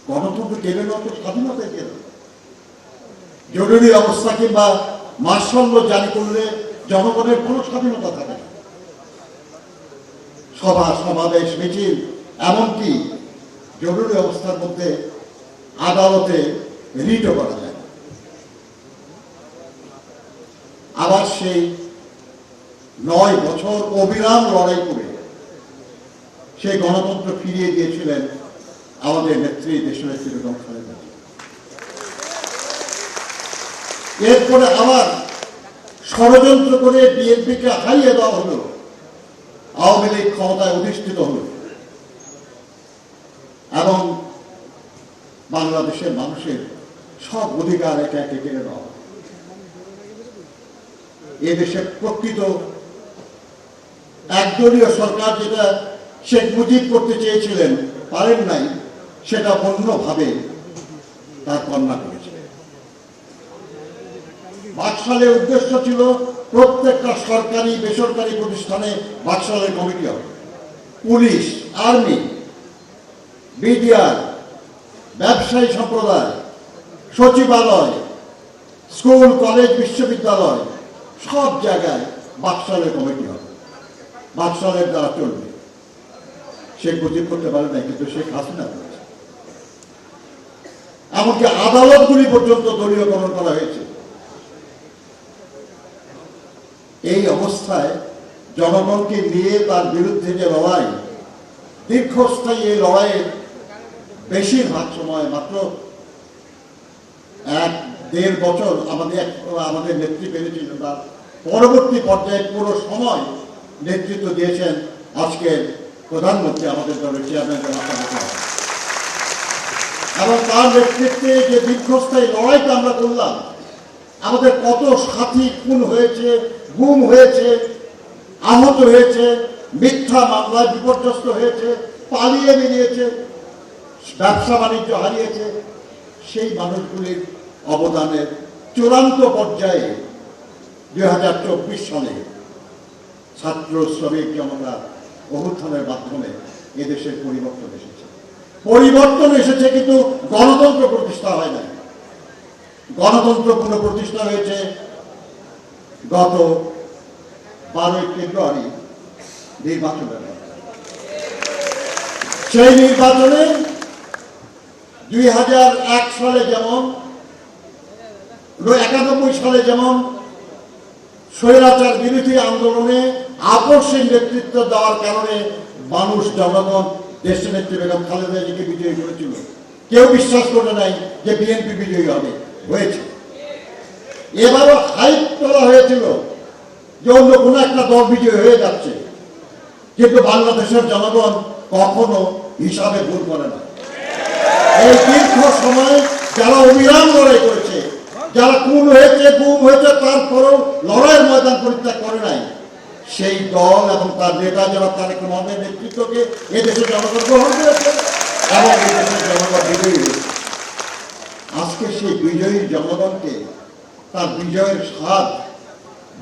গণতন্ত্র কেড়ে নেওয়া তো স্বাধীনতায় কেড়ে। জরুরি অবস্থা কিংবা মার্শাল ল জারি করলে জনগণের কোনো স্বাধীনতা থাকে না। সভা সমাবেশ মিছিল, এমনকি জরুরি অবস্থার মধ্যে আদালতে রিটও করা যায়। আবার সেই 9 বছর অবিরাম লড়াই করে সেই গণতন্ত্র ফিরিয়ে দিয়েছিলেন আমাদের নেত্রী দেশনেত্রী বেগম খালেদা জিয়া। এরপরে আবার ষড়যন্ত্র করে বিএনপিকে হারিয়ে দেওয়া হলো, আওয়ামী লীগ ক্ষমতায় অধিষ্ঠিত হল এবং বাংলাদেশের মানুষের সব অধিকার একে একে কেড়ে নেওয়া। এদেশে প্রকৃত একদলীয় সরকার যেটা শেখ মুজিব করতে চেয়েছিলেন, পারেন নাই, সেটা অন্যভাবে তার কন্যা করেছে। বাকশালের উদ্দেশ্য ছিল প্রত্যেকটা সরকারি বেসরকারি প্রতিষ্ঠানে বাকশালের কমিটি হবে। পুলিশ, আর্মি, বিডিআর, ব্যবসায়ী সম্প্রদায়, সচিবালয়, স্কুল কলেজ বিশ্ববিদ্যালয়, সব জায়গায় বাকশালের কমিটি হবে, বাকশালের দ্বারা চলবে। শেখ মুজিব করতে পারে না, কিন্তু শেখ হাসিনা করেছে। এমনকি আদালতগুলি পর্যন্ত দলীয়করণ করা হয়েছে। এই অবস্থায় জনগণকে নিয়ে তার বিরুদ্ধে যে লড়াই, দীর্ঘস্থায়ী এই লড়াইয়ের বেশিরভাগ সময় মাত্র 1-1.5 বছর আমাদের নেত্রী পেরেছিলেন। তার পরবর্তী পর্যায়ে পুরো সময় নেতৃত্ব দিয়েছেন আজকের প্রধানমন্ত্রী, আমাদের দলের চেয়ারম্যান এবং তার নেতৃত্বে যে দীর্ঘস্থায়ী লড়াইটা আমরা করলাম, আমাদের কত সাথী খুন হয়েছে, গুম হয়েছে, আহত হয়েছে, মিথ্যা মামলায় বিপর্যস্ত হয়েছে, পালিয়ে বেরিয়েছে, ব্যবসা বাণিজ্য হারিয়েছে। সেই মানুষগুলির অবদানের চূড়ান্ত পর্যায়ে 2024 সালে ছাত্র শ্রমিক জনতা অভ্যুত্থানের মাধ্যমে এদেশের পরিবর্তন এসেছে। পরিবর্তন এসেছে, কিন্তু গণতন্ত্র প্রতিষ্ঠা হয় নাই। গণতন্ত্র পুনঃপ্রতিষ্ঠা হয়েছে গত 12 ফেব্রুয়ারি নির্বাচনের। সেই নির্বাচনে 2001 সালে যেমন, 91 সালে যেমন স্বৈরাচার বিরোধী আন্দোলনে আপসের নেতৃত্ব দেওয়ার কারণে মানুষ, জনগণ দেশনেত্রী বেগম খালেদা জিয়াকে বিজয়ী করেছিল। কেউ বিশ্বাস করে নাই যে বিএনপি বিজয়ী হবে, হয়েছে। এবারও হাইপ তোলা হয়েছিল যে অন্য কোনো একটা দল বিজয়ী হয়ে যাচ্ছে, কিন্তু বাংলাদেশের জনগণ কখনো হিসাবে ভুল করে না। এই দীর্ঘ সময় যারা অবিরাম লড়াই করেছে, যারা খুন হয়েছে, গুম হয়েছে, তারপরেও লড়াইয়ের ময়দান পরিত্যাগ করে নাই, সেই দল এবং তার নেতা যারা তারেক রহমানের নেতৃত্বকে এদেশের জনগণ গ্রহণ করেছে এবং এদেশের জনগণ বিজয়ী হয়েছে। আজকে সেই বিজয়ী জনগণকে তার বিজয়ের স্বাদ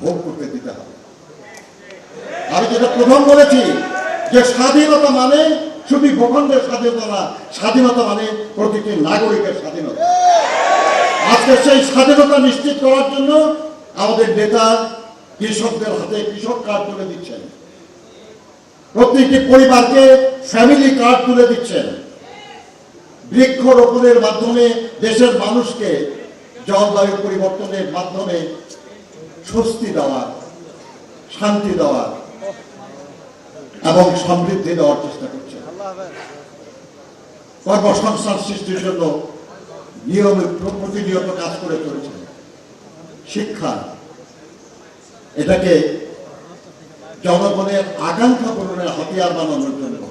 ভোগ করতে দিতে হবে। আমি যেটা প্রথম বলেছি যে স্বাধীনতা মানে শুধু ভূখণ্ডের স্বাধীনতা না, স্বাধীনতা মানে প্রতিটি নাগরিকের স্বাধীনতা। আজকে সেই স্বাধীনতা নিশ্চিত করার জন্য আমাদের নেতা কৃষকদের হাতে কৃষক কার্ড তুলে দিচ্ছেন, প্রতিটি পরিবারকে ফ্যামিলি কার্ড তুলে দিচ্ছেন, বৃক্ষরোপণের মাধ্যমে দেশের মানুষকে জলবায়ু পরিবর্তনের মাধ্যমে স্বস্তি দেওয়া, শান্তি দেওয়া এবং সমৃদ্ধি দেওয়ার চেষ্টা করছে। কর্মসংস্থান সৃষ্টির জন্য নিয়মিত প্রতিনিয়ত কাজ করে চলেছে। শিক্ষা, এটাকে জনগণের আকাঙ্ক্ষা পূরণের হাতিয়ার বানানোর জন্য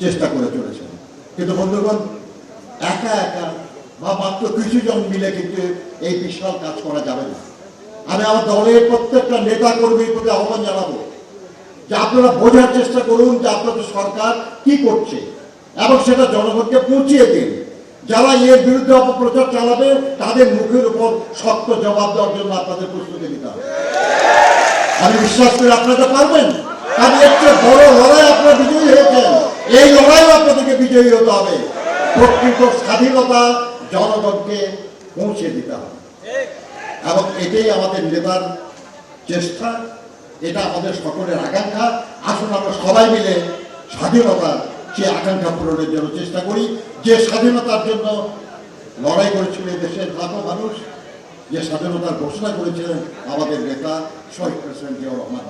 চেষ্টা করে চলেছে। কিন্তু বন্ধুগণ, একা একা বা মাত্র কিছু জন মিলে কিন্তু এই বিশাল কাজ করা যাবে না। আমি আমার দলের প্রত্যেকটা নেতা কর্মীর প্রতি আহ্বান জানাবো যে আপনারা বোঝার চেষ্টা করুন যে আপনাদের সরকার কি করছে এবং সেটা জনগণকে পৌঁছিয়ে দিন। যারা এর বিরুদ্ধে অপপ্রচার চালাবে তাদের মুখের উপর শক্ত জবাব দেওয়ার জন্য আপনাদের প্রস্তুতি নিতে হবে। আমি বিশ্বাস করি আপনারা পারবেন, কারণ এর চেয়ে বড় লড়াই আপনারা বিজয়ী হয়েছেন, এই লড়াইও আপনাদেরকে বিজয়ী হতে হবে। প্রকৃত স্বাধীনতা জনগণকে পৌঁছে দিতে হবে এবং এটাই আমাদের নেতার চেষ্টা, এটা আমাদের সকলের আকাঙ্ক্ষা। আসুন আমরা সবাই মিলে স্বাধীনতার সেই আকাঙ্ক্ষা পূরণের জন্য চেষ্টা করি। যে স্বাধীনতার জন্য লড়াই করেছিল এই দেশের লাখো মানুষ, যে স্বাধীনতার ঘোষণা করেছিলেন আমাদের নেতা শহীদ প্রেসিডেন্ট জিয়াউর রহমান।